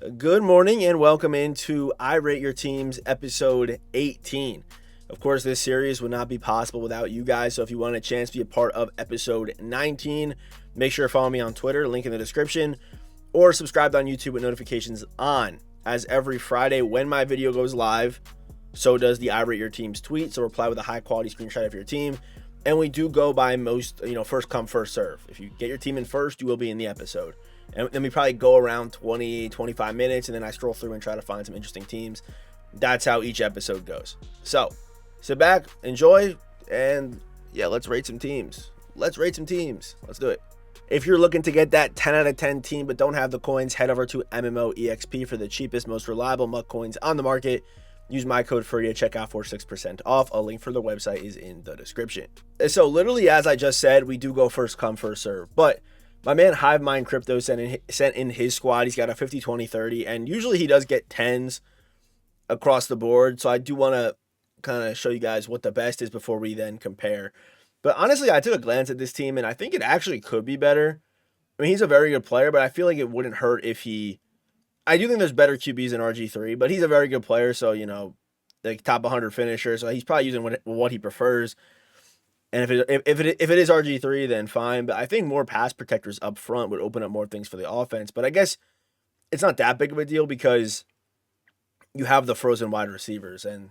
Good morning and welcome into I Rate Your Teams episode 18. Of course, this series would not be possible without you guys, so if you want a chance to be a part of episode 19, make sure to follow me on Twitter, link in the description, or subscribe on YouTube with notifications on. As every Friday when my video goes live, so does the I Rate Your Teams tweet, so reply with a high quality screenshot of your team. And we do go by first come, first serve. If you get your team in first, you will be in the episode. And then we probably go around 20, 25 minutes, and then I stroll through and try to find some interesting teams. That's how each episode goes. So, sit back, enjoy, and yeah, let's rate some teams. Let's do it. If you're looking to get that 10 out of 10 team but don't have the coins, head over to MMO EXP for the cheapest, most reliable MUT coins on the market. Use my code FURIA at checkout for 6% off. A link for the website is in the description. So literally, as I just said, we do go first come, first serve. But my man Hive Mind Crypto sent in his squad. He's got a 50, 20, 30. And usually he does get 10s across the board. So I do want to kind of show you guys what the best is before we then compare. But honestly, I took a glance at this team, and I think it actually could be better. I mean, he's a very good player, but I feel like it wouldn't hurt if he... I do think there's better QBs than RG3, but he's a very good player, so, like top 100 finisher, so he's probably using what he prefers. And if it is RG3, then fine, but I think more pass protectors up front would open up more things for the offense. But I guess it's not that big of a deal because you have the frozen wide receivers, and,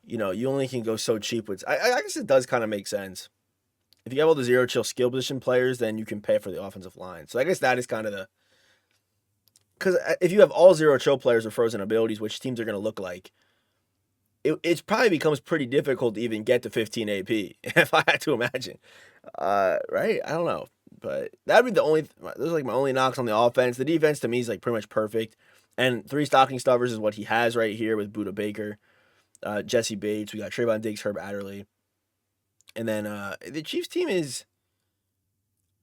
you only can go so cheap with... I guess it does kind of make sense. If you have all the zero chill skill position players, then you can pay for the offensive line. So I guess that is kind of the... Because if you have all zero chill players with frozen abilities, which teams are going to look like, it probably becomes pretty difficult to even get to 15 AP, if I had to imagine. Right? I don't know. But that would be those are like my only knocks on the offense. The defense to me is like pretty much perfect. And 3 stocking stuffers is what he has right here with Buda Baker, Jesse Bates. We got Trayvon Diggs, Herb Adderley. And then the Chiefs team is,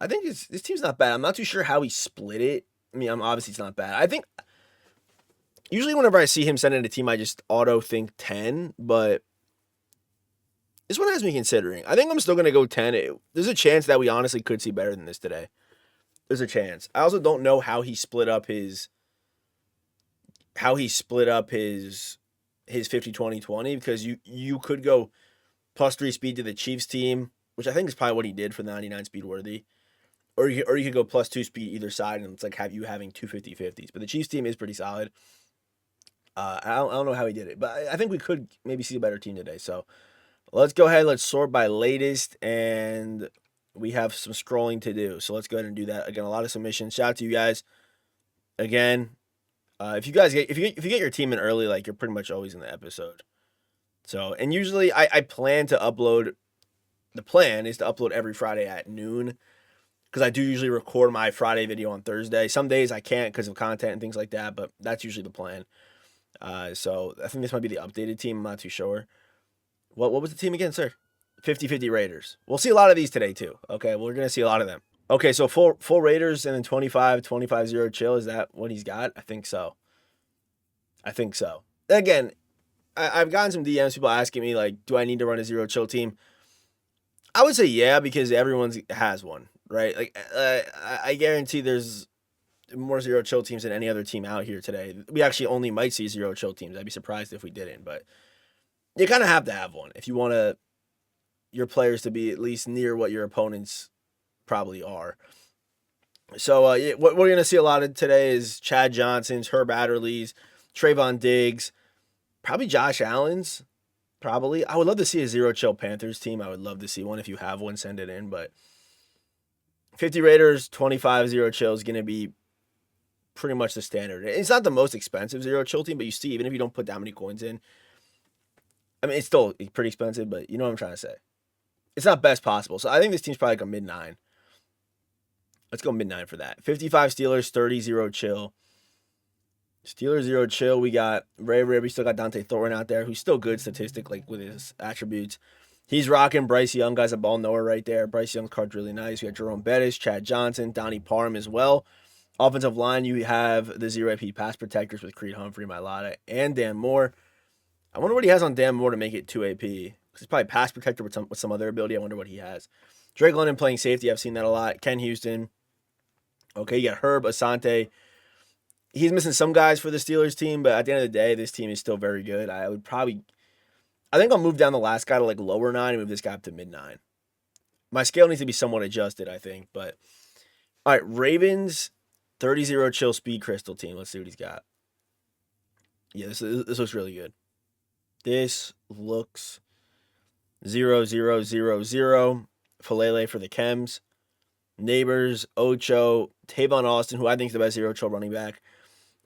I think this team's not bad. I'm not too sure how he split it. I mean, obviously it's not bad. I think usually whenever I see him send in a team, I just auto think 10, but this one has me considering. I think I'm still going to go 10. There's a chance that we honestly could see better than this today. There's a chance. I also don't know how he split up his 50-20-20 because you could go plus 3 speed to the Chiefs team, which I think is probably what he did for the 99 speed worthy. Or you could go plus 2 speed either side, and it's like having two 50-50s. But the Chiefs team is pretty solid. I don't know how he did it, but I think we could maybe see a better team today. So let's go ahead. Let's sort by latest, and we have some scrolling to do. So let's go ahead and do that. Again, a lot of submissions. Shout out to you guys. Again, if you get your team in early, like you're pretty much always in the episode. So, and usually I plan to upload. The plan is to upload every Friday at noon. Because I do usually record my Friday video on Thursday. Some days I can't because of content and things like that, but that's usually the plan. So I think this might be the updated team. I'm not too sure. What was the team again, sir? 50-50 Raiders. We'll see a lot of these today too. Okay, we're going to see a lot of them. Okay, so full Raiders and then 25-0 chill. Is that what he's got? I think so. Again, I've gotten some DMs, people asking me, like, do I need to run a zero chill team? I would say yeah, because everyone has one. Right, like I guarantee there's more zero chill teams than any other team out here today. We actually only might see zero chill teams. I'd be surprised if we didn't, but you kind of have to have one if you want your players to be at least near what your opponents probably are. So what we're gonna see a lot of today is Chad Johnson's, Herb Adderley's, Trayvon Diggs, probably Josh Allen's. Probably, I would love to see a zero chill Panthers team. I would love to see one. If you have one, send it in, but 50 Raiders, 25-0 chill is going to be pretty much the standard. It's not the most expensive zero chill team, but you see, even if you don't put that many coins in, I mean, it's still pretty expensive, but you know what I'm trying to say. It's not best possible. So I think this team's probably like a mid-9. Let's go mid-9 for that. 55 Steelers, 30-0 chill. Steelers 0 chill. We got Ray. We still got Dante Thornton out there, who's still good statistic, like with his attributes. He's rocking. Bryce Young, guy's a ball knower right there. Bryce Young's card's really nice. We got Jerome Bettis, Chad Johnson, Donnie Parham as well. Offensive line, you have the 0 AP pass protectors with Creed Humphrey, Mailata, and Dan Moore. I wonder what he has on Dan Moore to make it 2 AP. He's probably pass protector with some other ability. I wonder what he has. Drake London playing safety. I've seen that a lot. Ken Houston. Okay, you got Herb, Asante. He's missing some guys for the Steelers team, but at the end of the day, this team is still very good. I think I'll move down the last guy to like lower 9 and move this guy up to mid 9. My scale needs to be somewhat adjusted, I think. But all right, Ravens 30-0 chill speed crystal team. Let's see what he's got. Yeah, this looks really good. This looks 0-0-0-0. Falele for the Chems. Neighbors, Ocho, Tavon Austin, who I think is the best 0-chill running back.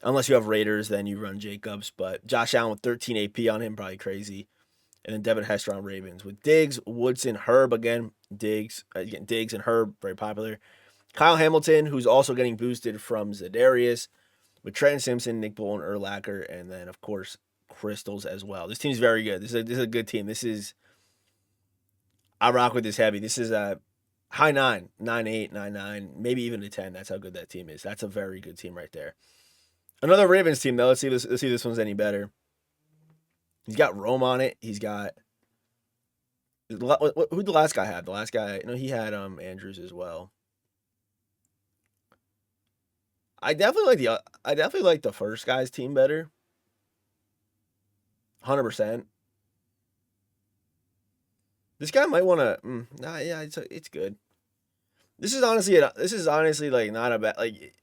Unless you have Raiders, then you run Jacobs. But Josh Allen with 13 AP on him, probably crazy. And then Devin Hester on Ravens. With Diggs, Woodson, Herb again. Diggs and Herb, very popular. Kyle Hamilton, who's also getting boosted from Za'Darius. With Trenton Simpson, Nick Bolton, Urlacher, and then, of course, Crystals as well. This team's very good. This is a good team. I rock with this heavy. This is a high 9, 9-8, 9-9, maybe even a 10. That's how good that team is. That's a very good team right there. Another Ravens team, though. Let's see if this one's any better. He's got Rome on it. He's got... Who'd the last guy have? The last guy... No, he had Andrews as well. I definitely like the first guy's team better. 100%. This guy might want to... yeah, it's good. This is honestly like not a bad... Like,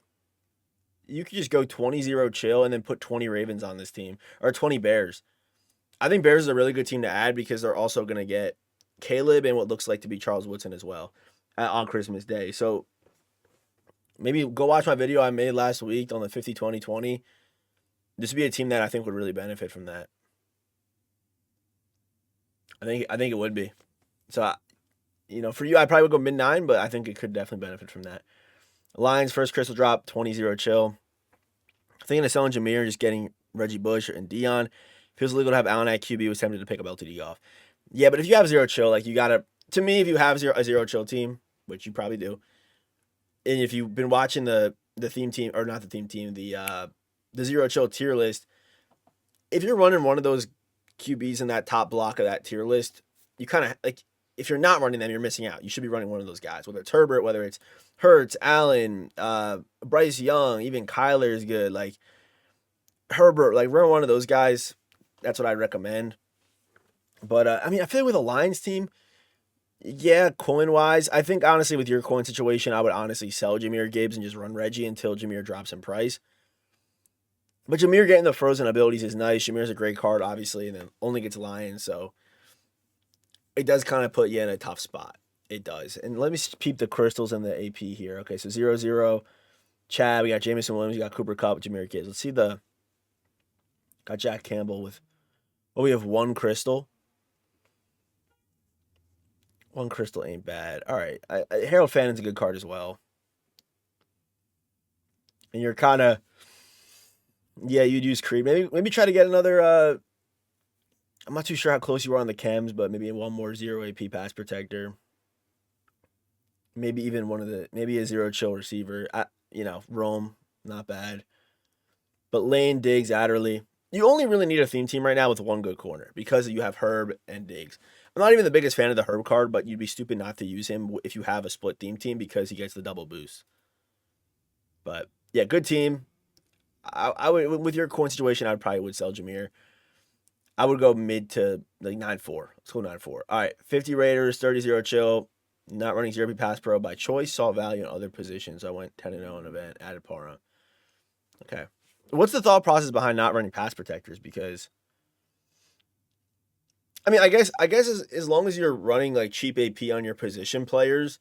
you could just go 20-0 chill and then put 20 Ravens on this team. Or 20 Bears. I think Bears is a really good team to add because they're also going to get Caleb and what looks like to be Charles Woodson as well on Christmas Day. So maybe go watch my video I made last week on the 50-20-20. This would be a team that I think would really benefit from that. I think it would be. So, for you, I probably would go mid 9, but I think it could definitely benefit from that. Lions first crystal drop 20-0 chill. Thinking of selling Jameer, just getting Reggie Bush and Dion. Feels illegal to have Allen at QB. Was tempted to pick up LTD off. Yeah, but if you have 0 chill, like you gotta. To me, if you have a 0 chill team, which you probably do, and if you've been watching the theme team or not the theme team, the 0 chill tier list, if you're running one of those QBs in that top block of that tier list, you kind of like. If you're not running them, you're missing out. You should be running one of those guys, whether it's Herbert, whether it's Hurts, Allen, Bryce Young, even Kyler is good. Like Herbert, like run one of those guys. That's what I recommend. But I feel like with a Lions team, yeah, coin-wise, I think honestly with your coin situation, I would honestly sell Jahmyr Gibbs and just run Reggie until Jahmyr drops in price. But Jahmyr getting the frozen abilities is nice. Jahmyr's a great card, obviously, and then only gets Lions, so it does kind of put you in a tough spot. It does. And let me peep the crystals in the AP here. Okay, so 0-0, Chad, we got Jameson Williams, we got Cooper Kupp, Jahmyr Gibbs. Let's see got Jack Campbell with, we have one crystal. One crystal ain't bad. All right, Harold Fannon's a good card as well. And you're kind of, yeah, you'd use Creed. Maybe try to get another, I'm not too sure how close you are on the chems, but maybe one more 0 AP pass protector. Maybe even maybe a 0 chill receiver. Rome, not bad. But Lane, Diggs, Adderley. You only really need a theme team right now with one good corner because you have Herb and Diggs. I'm not even the biggest fan of the Herb card, but you'd be stupid not to use him if you have a split theme team because he gets the double boost. But yeah, good team. I would, with your coin situation, I probably would sell Jahmyr. I would go mid to like 9-4. Let's go 9-4. All right, 50 Raiders, 30-0 chill. Not running 0 pass pro by choice. Saw value in other positions. I went 10-0 in event. Added Para. Okay. What's the thought process behind not running pass protectors? Because, I guess as long as you're running like cheap AP on your position players,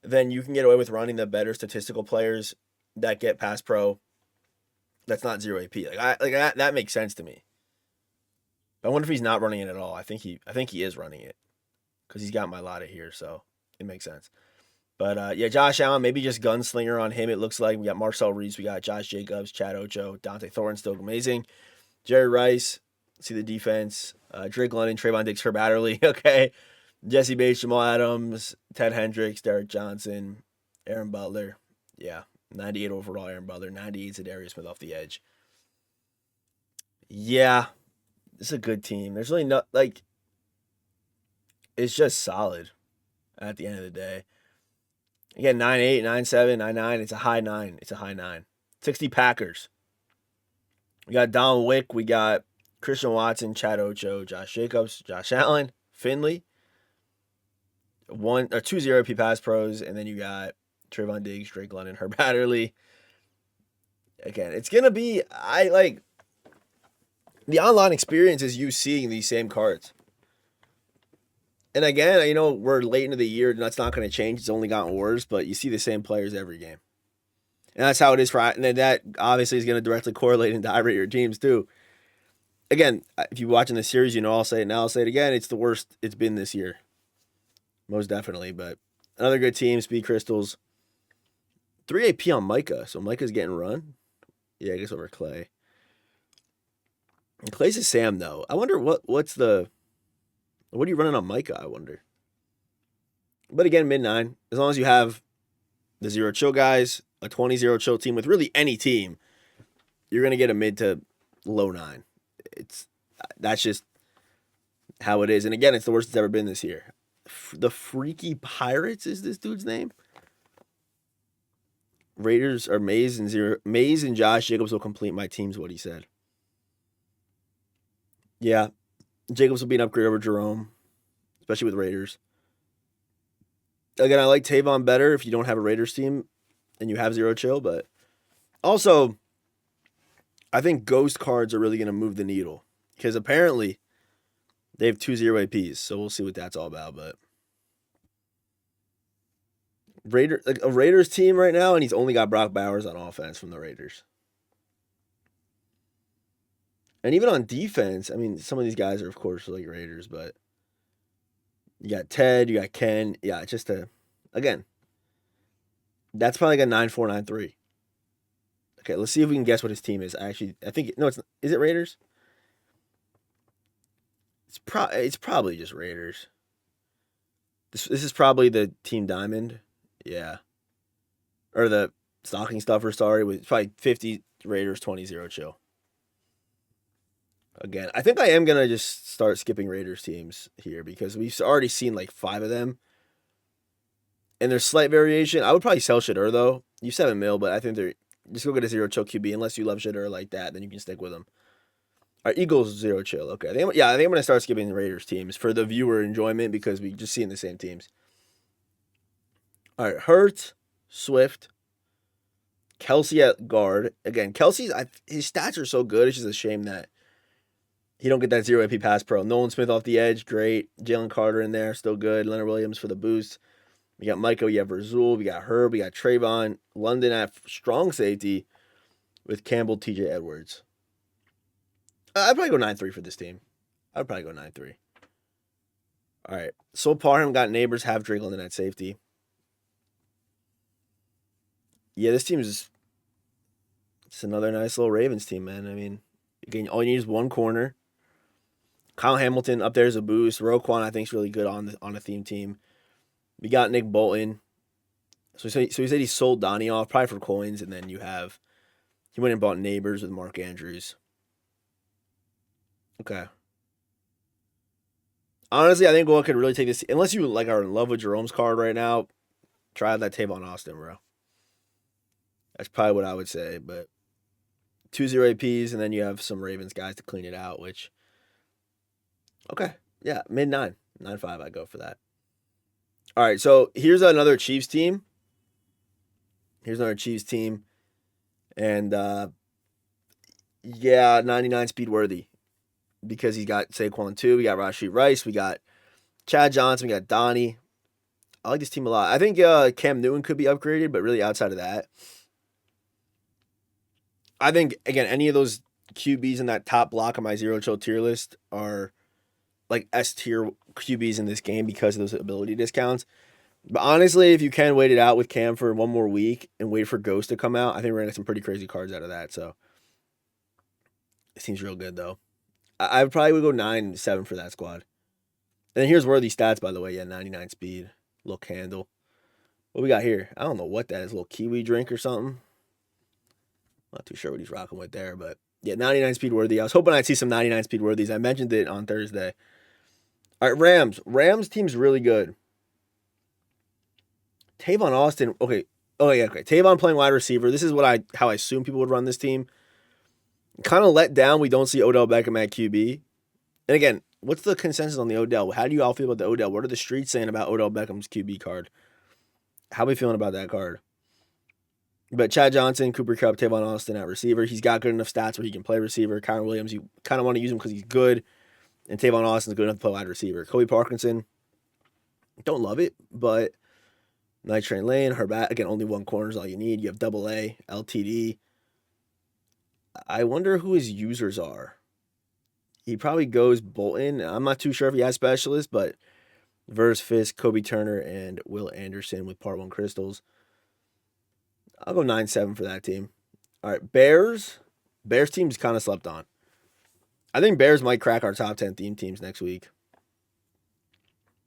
then you can get away with running the better statistical players that get pass pro. That's not 0 AP. That makes sense to me. I wonder if he's not running it at all. I think he is running it because he's got my lotta here, so it makes sense. But yeah, Josh Allen, maybe just gunslinger on him. It looks like we got Marcel Reese, we got Josh Jacobs, Chad Ocho, Dante Thornton still amazing, Jerry Rice. See the defense. Drake London, Trayvon Diggs, Herb Adderley. Okay, Jesse Bates, Jamal Adams, Ted Hendricks, Derek Johnson, Aaron Butler. Yeah, 98 overall, Aaron Butler. 98 Zadarius Smith off the edge. Yeah. This is a good team. There's really no, it's just solid at the end of the day. Again, 9-8, 9-7, 9-9. It's a high 9. 60 Packers. We got Don Wick. We got Christian Watson, Chad Ocho, Josh Jacobs, Josh Allen, Finley. 2 0 pass pros, and then you got Trayvon Diggs, Drake London, Herb Hatterley. Again, it's gonna be the online experience is you seeing these same cards. And again, we're late into the year, and that's not going to change. It's only gotten worse, but you see the same players every game. And that's how it is and then that obviously is going to directly correlate into irate your teams too. Again, if you're watching the series, I'll say it now, I'll say it again. It's the worst it's been this year. Most definitely. But another good team, Speed Crystals. 3 AP on Micah. So Micah's getting run. Yeah, I guess over Clay. And Clay's is Sam, though. I wonder what are you running on Micah, I wonder. But again, mid-9. As long as you have the 0 chill guys, a 20-0 chill team with really any team, you're going to get a mid to low 9. That's just how it is. And again, it's the worst it's ever been this year. The Freaky Pirates is this dude's name. Raiders are Mays and Josh Jacobs will complete my teams, what he said. Yeah. Jacobs will be an upgrade over Jerome, especially with Raiders. Again, I like Tavon better if you don't have a Raiders team and you have 0 chill, but also I think ghost cards are really going to move the needle because apparently they have 2 0 APs, so we'll see what that's all about. But a Raiders team right now, and he's only got Brock Bowers on offense from the Raiders. And even on defense, I mean, some of these guys are, of course, like Raiders, but you got Ted, you got Ken. Yeah, again, that's probably like a 9-4, 9-3. Okay, let's see if we can guess what his team is. I think, no, it's not. Is it Raiders? It's probably just Raiders. This is probably the Team Diamond. Yeah. Or the Stocking Stuffer, sorry, with probably 50 Raiders, 20-0 chill. Again, I think I am going to just start skipping Raiders teams here because we've already seen like 5 of them. And there's slight variation. I would probably sell Shedeur, though. You $7 million, but I think they're just go get a 0 chill QB. Unless you love Shedeur like that, then you can stick with them. All right, Eagles 0 chill. Okay. I think I'm going to start skipping the Raiders teams for the viewer enjoyment because we just seeing the same teams. All right, Hurts, Swift, Kelsey at guard. Again, his stats are so good. It's just a shame that he don't get that 0 AP pass pro. Nolan Smith off the edge, great. Jalen Carter in there, still good. Leonard Williams for the boost. We got Micah, we have Razul, we got Herb, we got Trayvon. London at strong safety with Campbell, TJ Edwards. I'd probably go 9-3 for this team. I'd probably go 9-3. All right. So Parham got Neighbors, have Drake London at safety. Yeah, this team is just another nice little Ravens team, man. I mean, again, all you need is one corner. Kyle Hamilton up there is a boost. Roquan, I think, is really good on a theme team. We got Nick Bolton. So he said he sold Donnie off, probably for coins, and then he went and bought Neighbors with Mark Andrews. Okay. Honestly, I think what could really take this, unless you are in love with Jerome's card right now, try that Tavon Austin, bro. That's probably what I would say, but 2-0 APs, and then you have some Ravens guys to clean it out, which, okay. Yeah, mid-9. 9-5, I'd go for that. All right, so here's another Chiefs team. And, 99 speed worthy because he's got Saquon too. We got Rashee Rice. We got Chad Johnson. We got Donnie. I like this team a lot. I think Cam Newton could be upgraded, but really outside of that, I think, again, any of those QBs in that top block of my 0 chill tier list are like S tier QBs in this game because of those ability discounts. But honestly, if you can wait it out with Cam for one more week and wait for Ghost to come out, I think we're going to get some pretty crazy cards out of that. So it seems real good, though. I probably would go 9-7 for that squad. And then here's Worthy stats, by the way. Yeah, 99 speed. Little candle. What we got here? I don't know what that is. A little kiwi drink or something. Not too sure what he's rocking with there, but yeah, 99 speed worthy. I was hoping I'd see some 99 speed worthies. I mentioned it on Thursday. All right, Rams. Rams team's really good. Tavon Austin. Okay. Oh yeah. Okay. Tavon playing wide receiver. This is how I assume people would run this team. Kind of let down we don't see Odell Beckham at QB. And again, what's the consensus on the Odell? How do you all feel about the Odell? What are the streets saying about Odell Beckham's QB card? How are we feeling about that card? But Chad Johnson, Cooper Kupp, Tavon Austin at receiver. He's got good enough stats where he can play receiver. Kyron Williams, you kind of want to use him because he's good. And Tavon Austin's good enough to play wide receiver. Kobe Parkinson, don't love it, but Night Train Lane, Herbat, again, only one corner is all you need. You have double A, LTD. I wonder who his users are. He probably goes Bolton. I'm not too sure if he has specialists, but Verse Fisk, Kobe Turner, and Will Anderson with Part 1 crystals. I'll go 9-7 for that team. All right, Bears. Bears team's kind of slept on. I think Bears might crack our top 10 theme teams next week.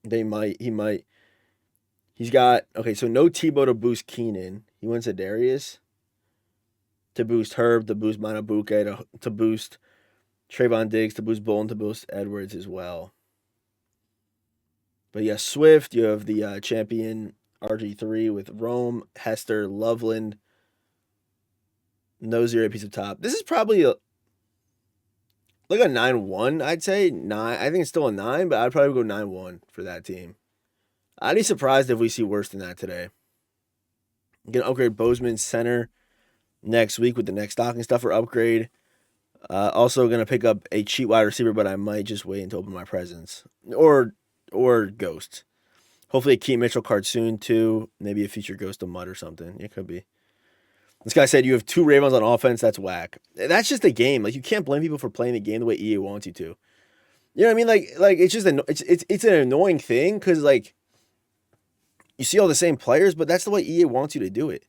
They might. He might. He's got, okay, so no Tebow to boost Keenan. He went to Darius to boost Herb, to boost Manabuke, to boost Trayvon Diggs, to boost Bolton, to boost Edwards as well. But yeah, Swift, you have the champion RG3 with Rome, Hester, Loveland. No 0 piece of top. This is probably like a 9-1, I'd say. 9. I think it's still a 9, but I'd probably go 9-1 for that team. I'd be surprised if we see worse than that today. Gonna upgrade Bozeman center next week with the next stocking stuffer upgrade. Also gonna pick up a cheap wide receiver, but I might just wait until open my presents. Or Ghost. Hopefully a Keaton Mitchell card soon too. Maybe a feature Ghost of Mud or something. It could be. This guy said you have 2 Ravens on offense. That's whack. That's just a game. Like, you can't blame people for playing the game the way EA wants you to. You know what I mean? Like it's just it's an annoying thing because like you see all the same players, but that's the way EA wants you to do it.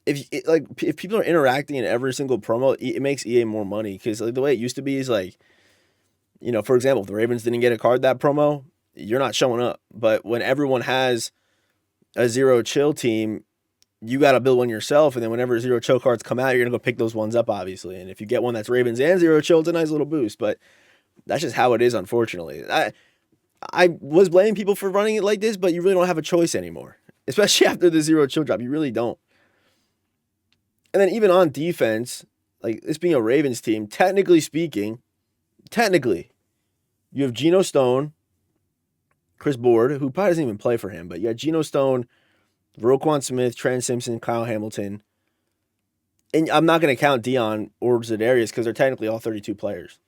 If people are interacting in every single promo, it makes EA more money because like the way it used to be is like, you know, for example, if the Ravens didn't get a card that promo, you're not showing up. But when everyone has a 0 chill team, you got to build one yourself, and then whenever 0 chill cards come out, you're going to go pick those ones up, obviously. And if you get one that's Ravens and 0 chill, it's a nice little boost. But that's just how it is, unfortunately. I was blaming people for running it like this, but you really don't have a choice anymore, especially after the 0 chill drop. You really don't. And then even on defense, like this being a Ravens team, technically speaking, you have Geno Stone, Chris Board, who probably doesn't even play for him, but you got Geno Stone, Roquan Smith, Trent Simpson, Kyle Hamilton. And I'm not going to count Dion or Za'Darius because they're technically all 32 players.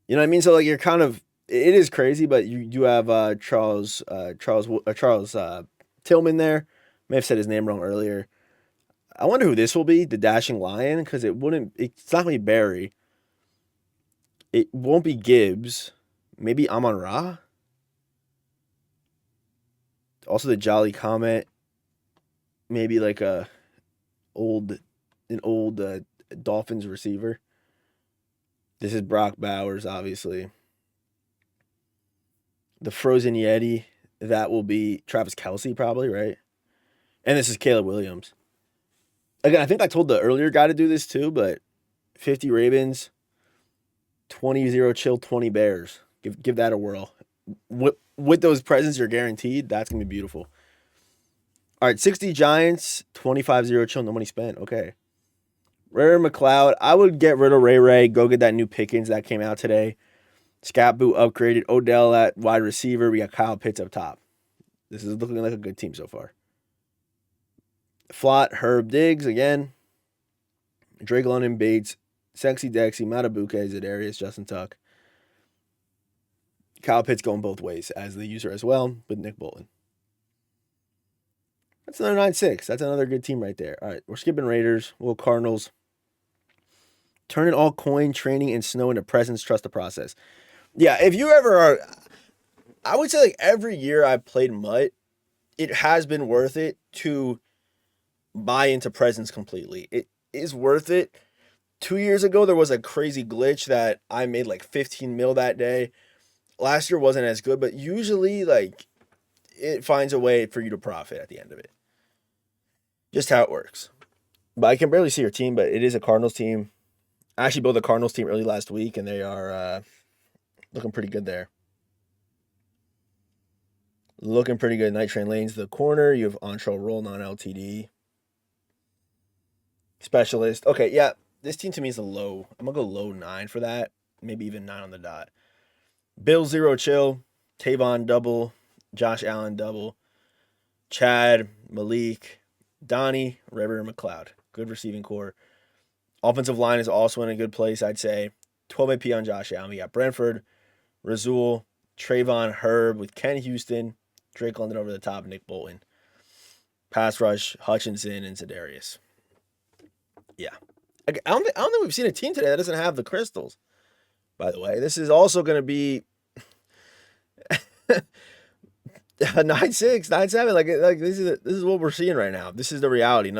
You know what I mean? So like you're kind of, it is crazy, but you have Charles Tillman there. May have said his name wrong earlier. I wonder who this will be, the Dashing Lion, because it's not going to be Barry. It won't be Gibbs. Maybe Amon Ra. Also the Jolly Comet. Maybe like an old Dolphins receiver. This is Brock Bowers, obviously. The Frozen Yeti, that will be Travis Kelce, probably, right? And this is Caleb Williams. Again, I think I told the earlier guy to do this too, but 50 Ravens, 20-0 chill, 20 Bears. Give that a whirl. With those presents, you're guaranteed. That's going to be beautiful. All right, 60 Giants, 25-0 chill, no money spent. Okay. Ray McLeod, I would get rid of Ray. Go get that new Pickens that came out today. Scat Boot upgraded. Odell at wide receiver. We got Kyle Pitts up top. This is looking like a good team so far. Flott, Herb Diggs again. Drake London, Bates, Sexy Dexy, Matabuke, Za'Darius, Justin Tuck. Kyle Pitts going both ways as the user as well with Nick Bolton. That's another 9-6. That's another good team right there. All right, we're skipping Raiders. We'll Cardinals. Turning all coin, training, and snow into presents. Trust the process. Yeah, if you ever are, I would say like every year I've played MUT, it has been worth it to buy into presents completely. It is worth it. 2 years ago, there was a crazy glitch that I made like 15 mil that day. Last year wasn't as good, but usually like it finds a way for you to profit at the end of it. Just how it works. But I can barely see your team, but it is a Cardinals team. I actually built a Cardinals team early last week, and they are looking pretty good there. Looking pretty good. Night Train Lane's the corner. You have Ontrell Roll, non-LTD. Specialist. Okay, yeah. this team to me is a low. I'm gonna go low 9 for that. Maybe even 9 on the dot. Bill 0 chill. Tavon double. Josh Allen double. Chad, Malik, Donnie, River, McLeod. Good receiving core. Offensive line is also in a good place, I'd say. 12 AP on Josh Allen. We got Brentford, Razul, Trayvon, Herb with Ken Houston, Drake London over the top, Nick Bolton. Pass rush, Hutchinson, and Za'Darius. Yeah. I don't think we've seen a team today that doesn't have the crystals. By the way, this is also going to be 9-6, 9-7. Like this is what we're seeing right now. This is the reality.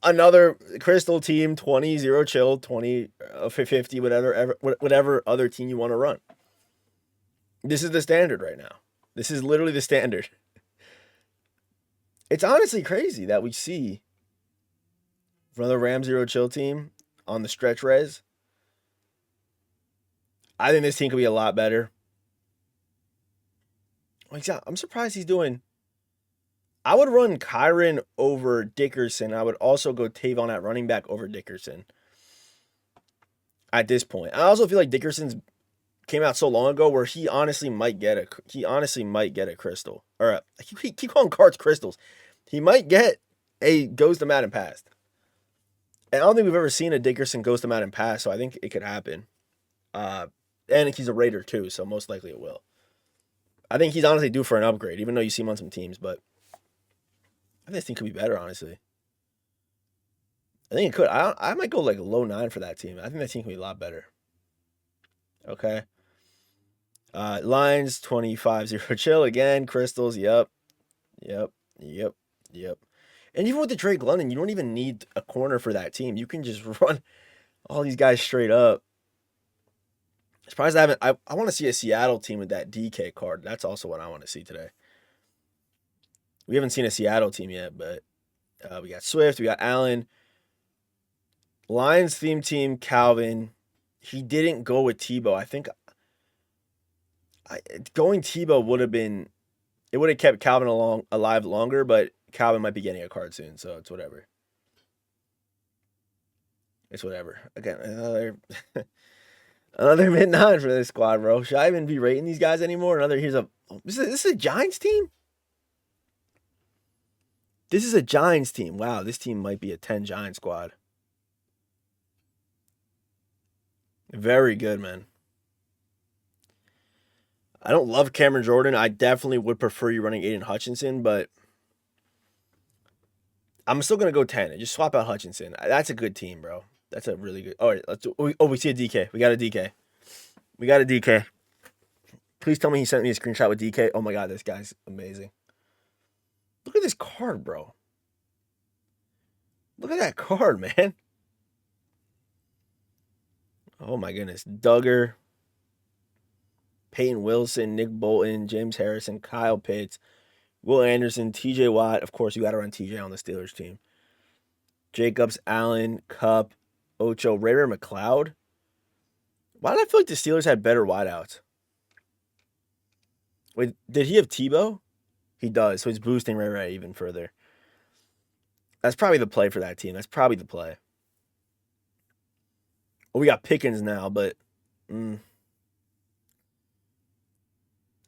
Another crystal team, 20-0 chill, 20-50, whatever other team you want to run. This is the standard right now. This is literally the standard. It's honestly crazy that we see another Ram 0 chill team on the stretch res. I think this team could be a lot better. I'm surprised he's doing. I would run Kyron over Dickerson. I would also go Tavon at running back over Dickerson. At this point, I also feel like Dickerson's came out so long ago where he honestly might get a crystal. Or I keep calling cards crystals. He might get a goes to Madden pass. And I don't think we've ever seen a Dickerson goes to Madden pass, so I think it could happen. And he's a Raider too, so most likely it will. I think he's honestly due for an upgrade, even though you see him on some teams, but I think this team could be better, honestly. I think it could. I might go like a low 9 for that team. I think that team can be a lot better. Okay. Lions, 25-0 chill. Again, crystals, yep. And even with the Drake London, you don't even need a corner for that team. You can just run all these guys straight up. Surprised I haven't. I want to see a Seattle team with that DK card. That's also what I want to see today. We haven't seen a Seattle team yet, but we got Swift, we got Allen. Lions theme team, Calvin. He didn't go with Tebow. I think going Tebow would have been. It would have kept Calvin alive longer, but Calvin might be getting a card soon, so it's whatever. It's whatever. Again, another mid-9 for this squad, bro. Should I even be rating these guys anymore? This is a Giants team? This is a Giants team. Wow, this team might be a 10 Giant squad. Very good, man. I don't love Cameron Jordan. I definitely would prefer you running Aiden Hutchinson, but I'm still going to go 10 and just swap out Hutchinson. That's a good team, bro. That's a really good. All right, we see a DK. We got a DK. Please tell me he sent me a screenshot with DK. Oh my God, this guy's amazing. Look at this card, bro. Look at that card, man. Oh my goodness. Duggar, Peyton Wilson, Nick Bolton, James Harrison, Kyle Pitts, Will Anderson, TJ Watt. Of course, you got to run TJ on the Steelers team. Jacobs, Allen, Cup, Ocho, Ray McLeod. Why did I feel like the Steelers had better wideouts? Wait, did he have Tebow? He does, so he's boosting Ray even further. That's probably the play for that team. That's probably the play. Well, we got Pickens now, but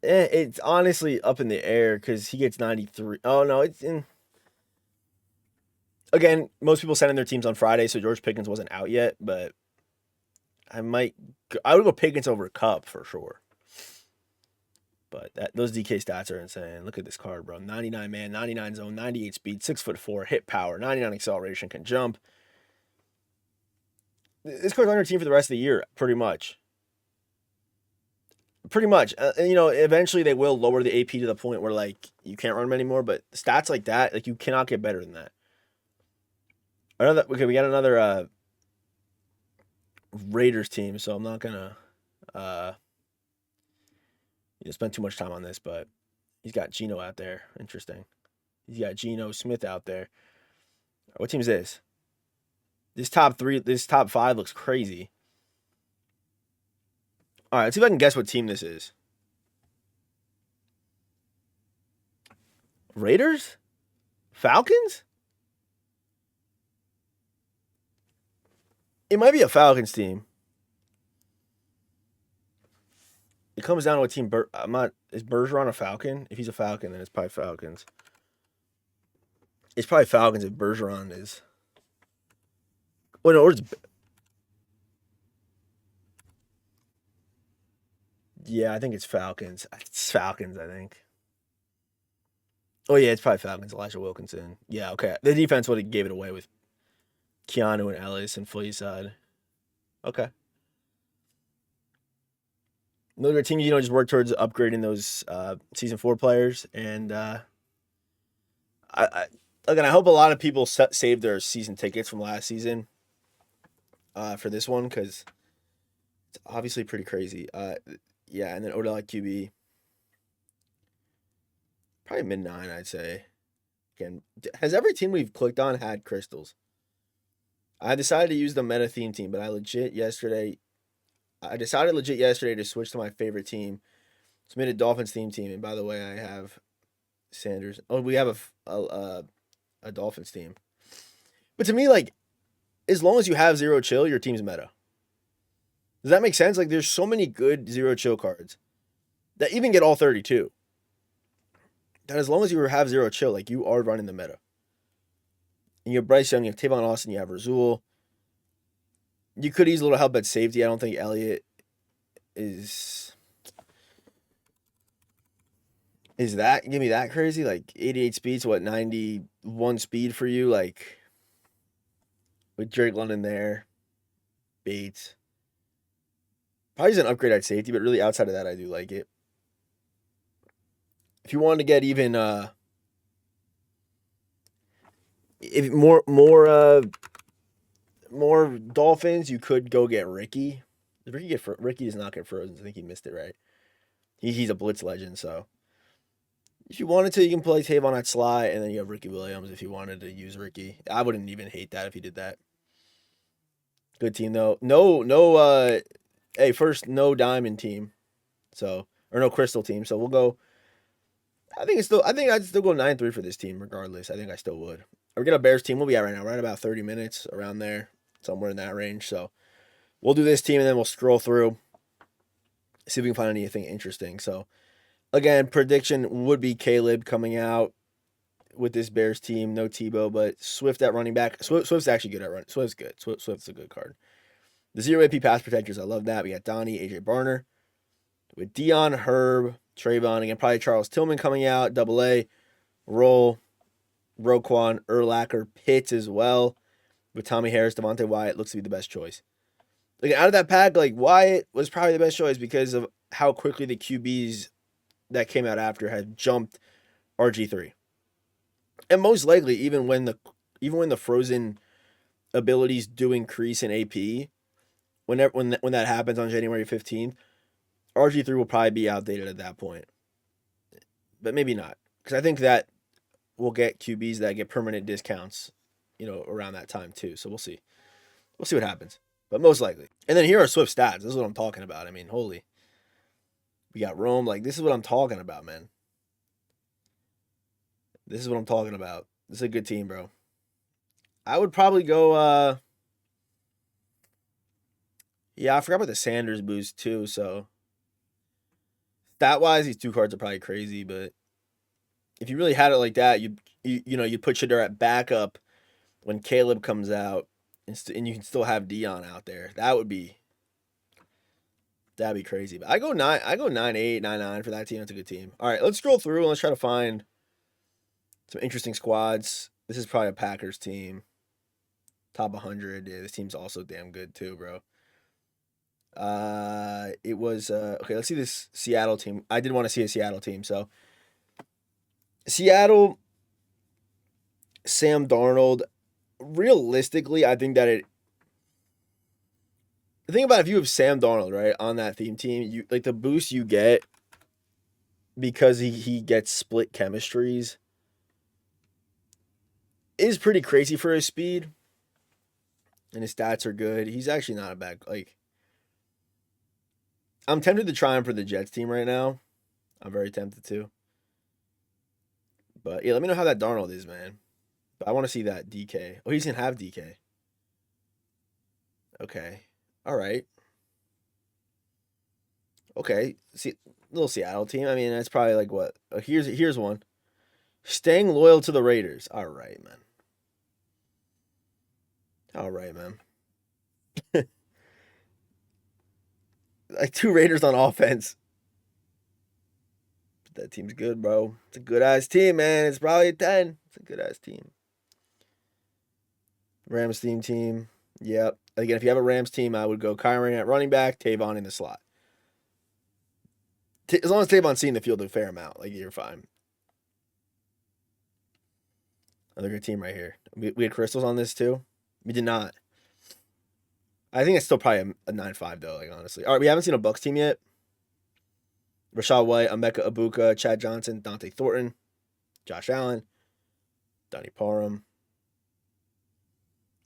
it's honestly up in the air because he gets 93. Oh, no, it's in. Again, most people send in their teams on Friday, so George Pickens wasn't out yet, but I would go Pickens over Cup for sure. But those DK stats are insane. Look at this card, bro. 99 man, 99 zone, 98 speed, 6'4", hit power, 99 acceleration, can jump. This card's on your team for the rest of the year, pretty much. Eventually they will lower the AP to the point where, like, you can't run them anymore, but stats like that, like, you cannot get better than that. We got another Raiders team, so I'm not going to spend too much time on this, but he's got Geno out there. Interesting. He's got Geno Smith out there. What team is this? This top 5 looks crazy. All right, let's see if I can guess what team this is. Raiders? Falcons? It might be a Falcons team. It comes down to what team. I'm not. Is Bergeron a Falcon? If he's a Falcon, then it's probably Falcons. It's probably Falcons if Bergeron is. Well, no, or it's, yeah, I think it's Falcons. It's Falcons, I think. Oh yeah, it's probably Falcons. Elijah Wilkinson. Yeah, okay. The defense would have gave it away with Keanu and Ellis and Fleeside. Okay. Another team, just work towards upgrading those season 4 players, and I again, I hope a lot of people save their season tickets from last season for this one because it's obviously pretty crazy. Yeah, and then Odell at QB, probably mid 9, I'd say. Again, has every team we've clicked on had crystals? I decided to use the meta theme team, but I decided legit yesterday to switch to my favorite team. Submitted Dolphins theme team, and by the way, I have Sanders. Oh, we have a Dolphins team. But to me, like, as long as you have zero chill, your team's meta. Does that make sense? Like, there's so many good zero chill cards that even get all 32. That as long as you have zero chill, like, you are running the meta. And you have Bryce Young, you have Tavon Austin, you have Razul. You could use a little help at safety. I don't think Elliott is that give me that crazy? Like 88 speeds, what 91 speed for you? Like with Drake London there, Bates. Probably an upgrade at safety, but really outside of that, I do like it. If you wanted to get even if more Dolphins, you could go get Ricky. Ricky does not get frozen. I think he missed it, right? He's a blitz legend, so if you wanted to, you can play Tavon at slot, and then you have Ricky Williams if you wanted to use Ricky. I wouldn't even hate that if you did that. Good team though. No. Hey, first no diamond team, so or no crystal team. So we'll go. I think I'd still go 9-3 for this team, regardless. I think I still would. We're gonna Bears team. We'll be at right now, right about 30 minutes around there, somewhere in that range. So we'll do this team, and then we'll scroll through, see if we can find anything interesting. So again, prediction would be Caleb coming out with this Bears team. No Tebow, but Swift at running back. Swift's actually good at running. Swift's good. Swift's a good card. The zero AP pass protectors, I love that. We got Donnie, AJ Barner, with Dion, Herb, Trayvon, again, probably Charles Tillman coming out. Double A, Roll, Roquan, Urlacher, Pitts as well. With Tommy Harris, Devontae Wyatt looks to be the best choice. Like out of that pack, like Wyatt was probably the best choice because of how quickly the QBs that came out after had jumped RG3. And most likely, even when the frozen abilities do increase in AP, when that happens on January 15th, RG3 will probably be outdated at that point. But maybe not. Because I think that we'll get QBs that get permanent discounts, around that time too. So we'll see. We'll see what happens. But most likely. And then here are Swift stats. This is what I'm talking about. I mean, holy. We got Rome. Like, this is what I'm talking about, man. This is what I'm talking about. This is a good team, bro. I would probably go, yeah, I forgot about the Sanders boost too, so stat-wise, these two cards are probably crazy, but if you really had it like that, you'd put Shador at backup when Caleb comes out, and you can still have Dion out there. That'd be crazy. But I go 9-8, 9-9 for that team. That's a good team. All right, let's scroll through and let's try to find some interesting squads. This is probably a Packers team. Top 100. Yeah, this team's also damn good too, bro. It was okay. Let's see this Seattle team. I did want to see a Seattle team. So Seattle, Sam Darnold. Realistically, I think that the thing about if you have Sam Darnold right on that theme team, you like the boost you get because he gets split chemistries is pretty crazy for his speed, and his stats are good. He's actually not a bad like. I'm tempted to try him for the Jets team right now. I'm very tempted to. But yeah, let me know how that Darnold is, man. But I want to see that DK. Oh, he's gonna have DK. Okay. All right. Okay. See, little Seattle team. I mean, that's probably like what? Here's one. Staying loyal to the Raiders. All right, man. All right, man. Like two Raiders on offense. That team's good, bro. It's a good ass team, man. It's probably a 10. It's a good ass team. Rams team. Yep. Again, if you have a Rams team, I would go Kyron at running back, Tavon in the slot. As long as Tavon's seeing the field a fair amount, like you're fine. Another good team right here. We had Crystals on this too. We did not. I think it's still probably a 9-5 though, like honestly. All right, we haven't seen a Bucks team yet. Rashad White, Emeka Ibuka, Chad Johnson, Dante Thornton, Josh Allen, Donnie Parham.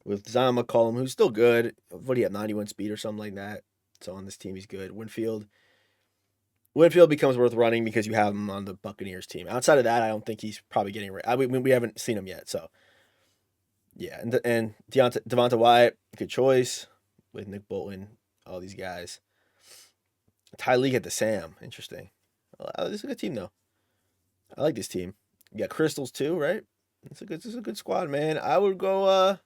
With Zion McCollum, who's still good. What do you have, 91 speed or something like that? So on this team, he's good. Winfield becomes worth running because you have him on the Buccaneers team. Outside of that, I don't think he's probably getting. We haven't seen him yet, so yeah. And Devonta Wyatt, good choice with Nick Bolton, all these guys. Ty Lee at the Sam, interesting. This is a good team though. I like this team. You got Crystals too, right? This is a good squad, man. I would go.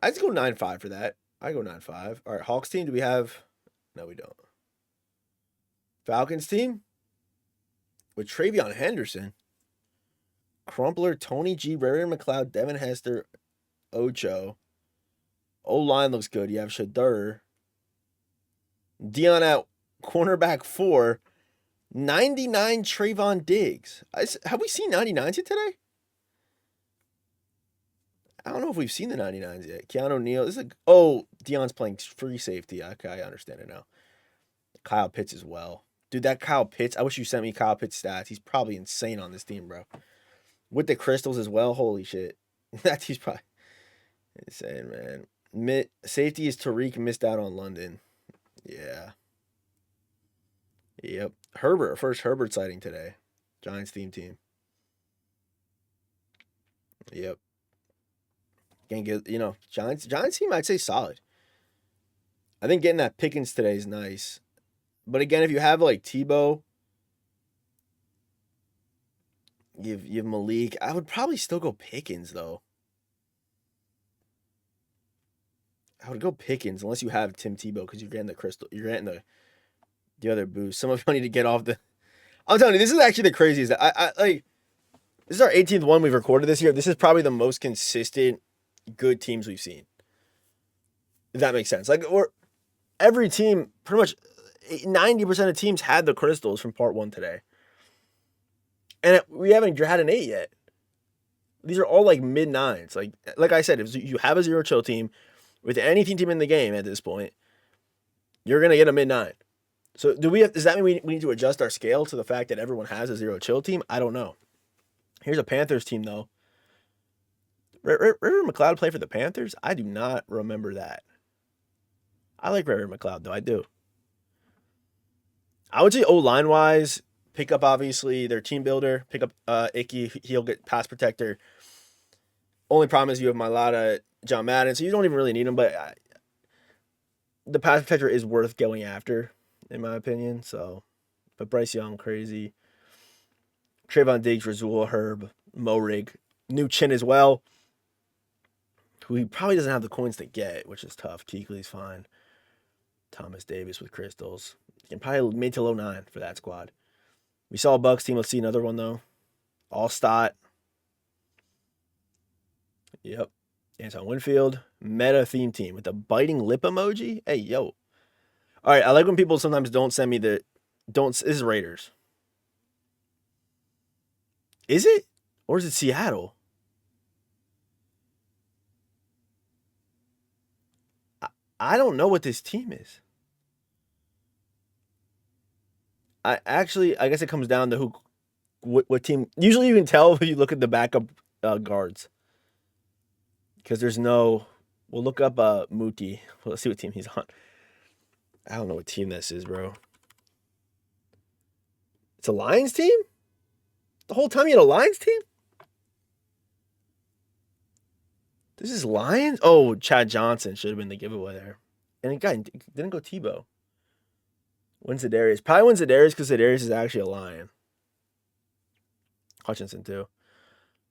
I'd go 9-5 for that. I go 9-5. All right, Hawks team. Do we have? No, we don't. Falcons team with Travion Henderson, Crumpler, Tony G, Rarian McLeod, Devin Hester, Ocho. O-line looks good. You have Shadur. Dion at cornerback 4. 99 Trayvon Diggs. Have we seen 99s yet today? I don't know if we've seen the 99s yet. Keanu Neal. Dion's playing free safety. Okay, I understand it now. Kyle Pitts as well. Dude, that Kyle Pitts, I wish you sent me Kyle Pitts stats. He's probably insane on this team, bro. With the Crystals as well. Holy shit. That team's probably insane, man. Safety is Tariq, missed out on London. Yeah. Yep. First Herbert sighting today. Giants team. Yep. Can't get, Giants team, I'd say solid. I think getting that Pickens today is nice. But again, if you have like Tebow, you have Malik, I would probably still go Pickens though. I would go Pickens unless you have Tim Tebow because you're getting the other boost. Some of you need to get off the. I'm telling you, this is actually the craziest. I like. This is our 18th one we've recorded this year. This is probably the most consistent good teams we've seen. If that makes sense. Like, every team, pretty much 90% of teams had the Crystals from part 1 today. And we haven't had an 8 yet. These are all like mid-9s. Like I said, if you have a zero chill team with any team in the game at this point, you're going to get a mid-9. So does that mean we need to adjust our scale to the fact that everyone has a zero chill team? I don't know. Here's a Panthers team, though. River McLeod play for the Panthers? I do not remember that. I like River McLeod, though. I do. I would say O-line wise, pick up obviously their team builder. Pick up Icky. He'll get pass protector. Only problem is you have Mailata, John Madden, so you don't even really need him. But the pass protector is worth going after, in my opinion. So, but Bryce Young, crazy. Trayvon Diggs, Razul, Herb, Morig, new chin as well, who he probably doesn't have the coins to get, which is tough. Kuechly's fine. Thomas Davis with Crystals. You can probably mid to low 9 for that squad. We saw a Bucks team. Let's see another one, though. Allstott. Yep. Anton Winfield. Meta theme team with the biting lip emoji. Hey, yo. All right, I like when people sometimes don't send me this is Raiders. Is it? Or is it Seattle? I don't know what this team is. I guess it comes down to what team. Usually you can tell if you look at the backup guards. Because there's no. We'll look up Muti. Let's see what team he's on. I don't know what team this is, bro. It's a Lions team? The whole time you had a Lions team? This is Lions? Oh, Chad Johnson should have been the giveaway there. And it didn't go Tebow. Wins Za'Darius. Probably wins Za'Darius because Za'Darius is actually a Lion. Hutchinson, too.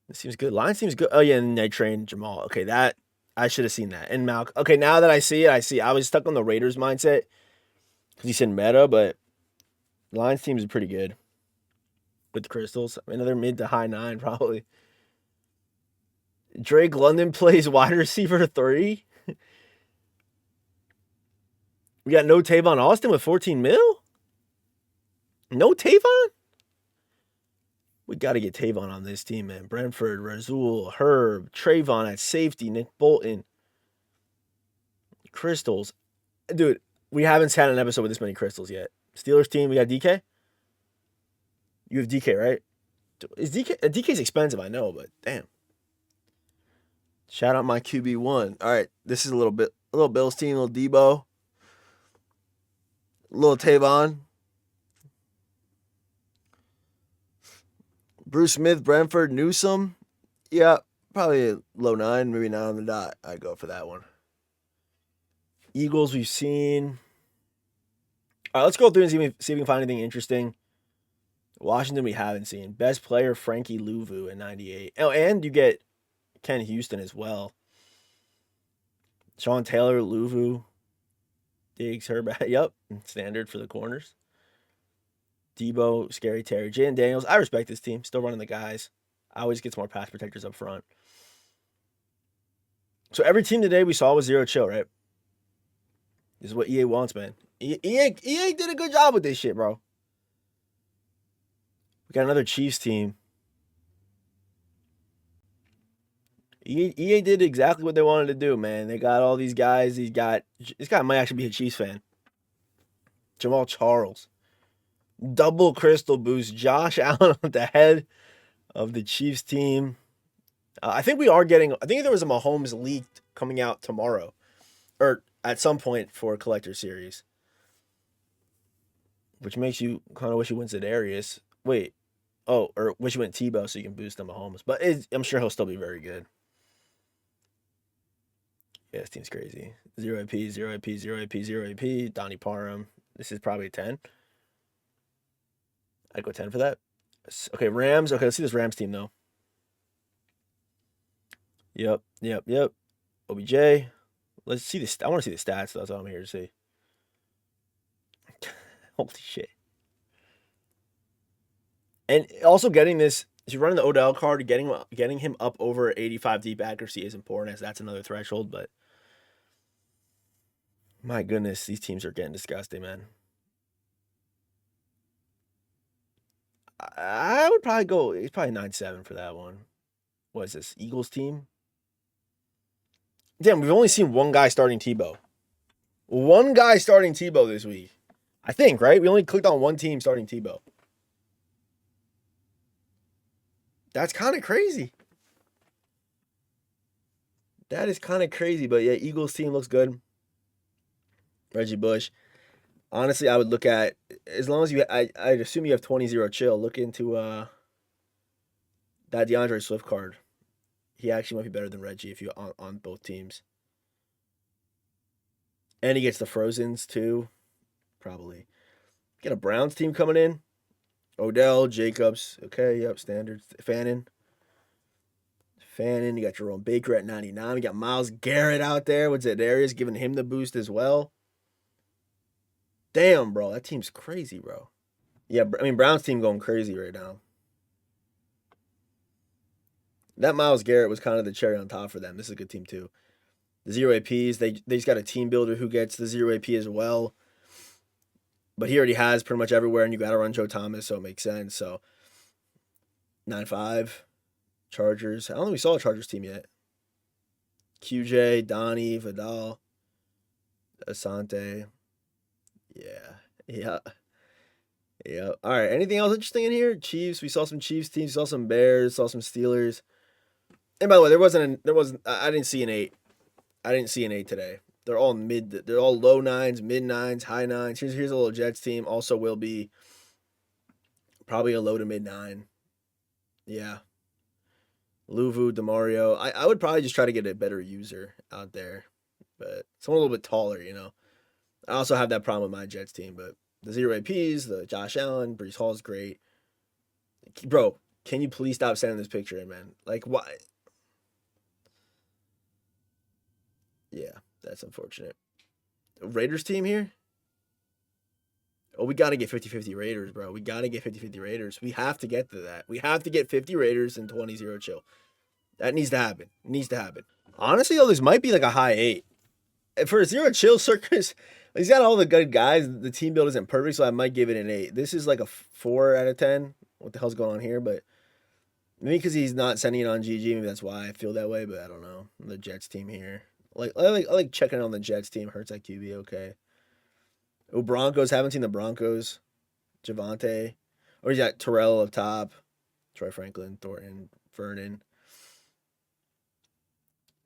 This seems good. Lion seems good. Oh, yeah, and I trained Jamal. Okay, that I should have seen that. And Malcolm. Okay, now that I see it, I see. I was stuck on the Raiders mindset because he said meta, but Lions team is pretty good with the Crystals. Another mid to high 9, probably. Drake London plays wide receiver 3. We got no Tavon Austin with 14 mil? No Tavon? We got to get Tavon on this team, man. Brentford, Razul, Herb, Trayvon at safety, Nick Bolton. Crystals. Dude, we haven't had an episode with this many crystals yet. Steelers team, we got DK? You have DK, right? Is DK's expensive, I know, but damn. Shout out my QB1. All right, this is a little Bills team, a little Debo. A little Tavon. Bruce Smith, Brentford, Newsome. Yeah, probably a low 9, maybe 9 on the dot. I'd go for that one. Eagles, we've seen. All right, let's go through and see if we can find anything interesting. Washington, we haven't seen. Best player, Frankie Louvu at 98. Oh, and you get Ken Houston as well. Sean Taylor, Louvu. Diggs, Herbert. Yep, standard for the corners. Debo, Scary Terry, Jalen Daniels. I respect this team. Still running the guys. I always get some more pass protectors up front. So every team today we saw was zero chill, right? This is what EA wants, man. EA did a good job with this shit, bro. We got another Chiefs team. EA did exactly what they wanted to do, man. They got all these guys. This guy might actually be a Chiefs fan. Jamal Charles. Double crystal boost. Josh Allen at the head of the Chiefs team. I think there was a Mahomes leaked coming out tomorrow. Or at some point for a collector series. Which makes you kind of wish you went Za'Darius. Wait. Oh, or wish you went Tebow so you can boost him Mahomes. But I'm sure he'll still be very good. Yeah, this team's crazy. 0 AP, 0 AP, 0 AP, 0 AP. Donnie Parham. This is probably 10. I'd go 10 for that. Okay, Rams. Okay, let's see this Rams team, though. Yep. OBJ. Let's see this. I want to see the stats. That's all I'm here to see. Holy shit. And also getting this, if you're running the Odell card, getting him up over 85 deep accuracy is important, as that's another threshold, but my goodness, these teams are getting disgusting, man. I would probably go, it's probably 9-7 for that one. What is this, Eagles team? Damn, we've only seen one guy starting Tebow. One guy starting Tebow this week. I think, right? We only clicked on one team starting Tebow. That's kind of crazy. That is kind of crazy, but yeah, Eagles team looks good. Reggie Bush. Honestly, I would look at, as long as I'd assume you have 20-0 chill, look into that DeAndre Swift card. He actually might be better than Reggie if you on both teams. And he gets the Frozens too. Probably. Get a Browns team coming in. Odell, Jacobs. Okay, yep, standard. Fannin. You got Jerome Baker at 99. We got Myles Garrett out there. What's that Arias giving him the boost as well. Damn, bro. That team's crazy, bro. Yeah, I mean, Browns team going crazy right now. That Myles Garrett was kind of the cherry on top for them. This is a good team, too. The 0 APs, they just got a team builder who gets the 0 AP as well. But he already has pretty much everywhere, and you got to run Joe Thomas, so it makes sense. So, 9-5. Chargers. I don't think we saw a Chargers team yet. QJ, Donnie, Vidal, Asante. Yeah. All right. Anything else interesting in here? Chiefs. We saw some Chiefs teams. We saw some Bears. Saw some Steelers. And by the way, I didn't see an 8. I didn't see an 8 today. They're all they're all low 9s, mid 9s, high 9s. Here's a little Jets team. Also will be probably a low to mid 9. Yeah. Luvu, Demario. I would probably just try to get a better user out there, but someone a little bit taller, you know. I also have that problem with my Jets team, but the zero APs, the Josh Allen, Brees Hall's great. Bro, can you please stop sending this picture in, man? Like, why? Yeah, that's unfortunate. Raiders team here? Oh, we got to get 50-50 Raiders, bro. We got to get 50-50 Raiders. We have to get to that. We have to get 50 Raiders and 20-0 chill. That needs to happen. It needs to happen. Honestly, though, this might be like a high 8. For a 0 chill circus, he's got all the good guys. The team build isn't perfect, so I might give it an 8. This is like a 4 out of 10. What the hell's going on here? But maybe because he's not sending it on GG, maybe that's why I feel that way, but I don't know. The Jets team here. I like checking on the Jets team. Hurts at QB, okay. Oh, Broncos. Haven't seen the Broncos. Javante. Or he's got Terrell up top. Troy Franklin, Thornton, Vernon.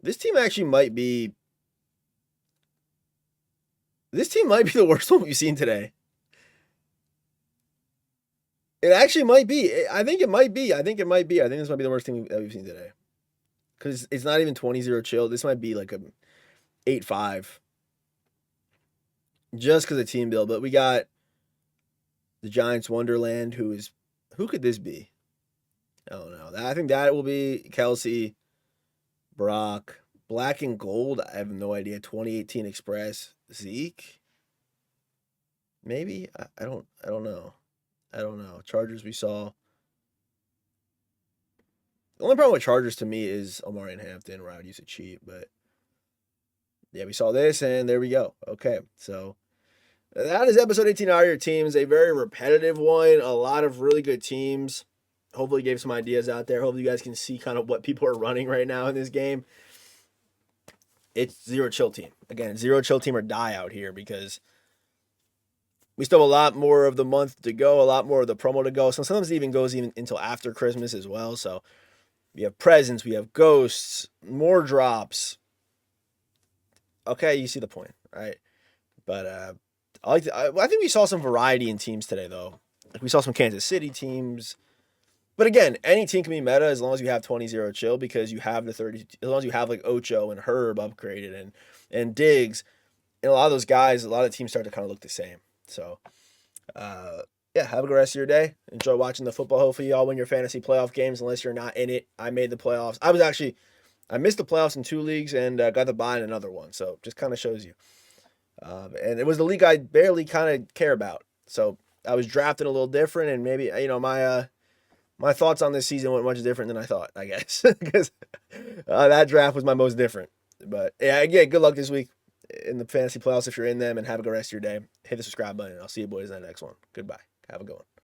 This team actually might be. This team might be the worst one we've seen today. It actually might be. I think it might be. I think this might be the worst team that we've seen today. Because it's not even 20-0 chill. This might be like a 8-5. Just because of team build. But we got the Giants Wonderland, who could this be? I don't know. I think that will be Kelsey, Brock, Black and Gold. I have no idea. 2018 Express, Zeke. Maybe I don't know. I don't know. Chargers we saw. The only problem with Chargers to me is Omari and Hampton, where I would use it cheap. But yeah, we saw this, and there we go. Okay, so that is episode 18 of Your Teams. A very repetitive one. A lot of really good teams. Hopefully gave some ideas out there. Hopefully you guys can see kind of what people are running right now in this game. It's zero chill team. Again, zero chill team or die out here because we still have a lot more of the month to go, a lot more of the promo to go. So sometimes it even goes until after Christmas as well. So we have presents, we have ghosts, more drops. Okay, you see the point, right? But I think we saw some variety in teams today, though. Like we saw some Kansas City teams. But again, any team can be meta as long as you have 20-0 chill because you have the 30. As long as you have like Ocho and Herb upgraded and Diggs, and a lot of those guys, a lot of teams start to kind of look the same. So, yeah, have a good rest of your day. Enjoy watching the football. Hopefully, y'all win your fantasy playoff games. Unless you're not in it, I made the playoffs. I missed the playoffs in 2 leagues and got the bye in another one. So, just kind of shows you. And it was the league I barely kind of care about. So, I was drafted a little different, and maybe my thoughts on this season went much different than I thought, I guess, because that draft was my most different. But yeah, again, good luck this week in the fantasy playoffs if you're in them, and have a good rest of your day. Hit the subscribe button. I'll see you boys in the next one. Goodbye. Have a good one.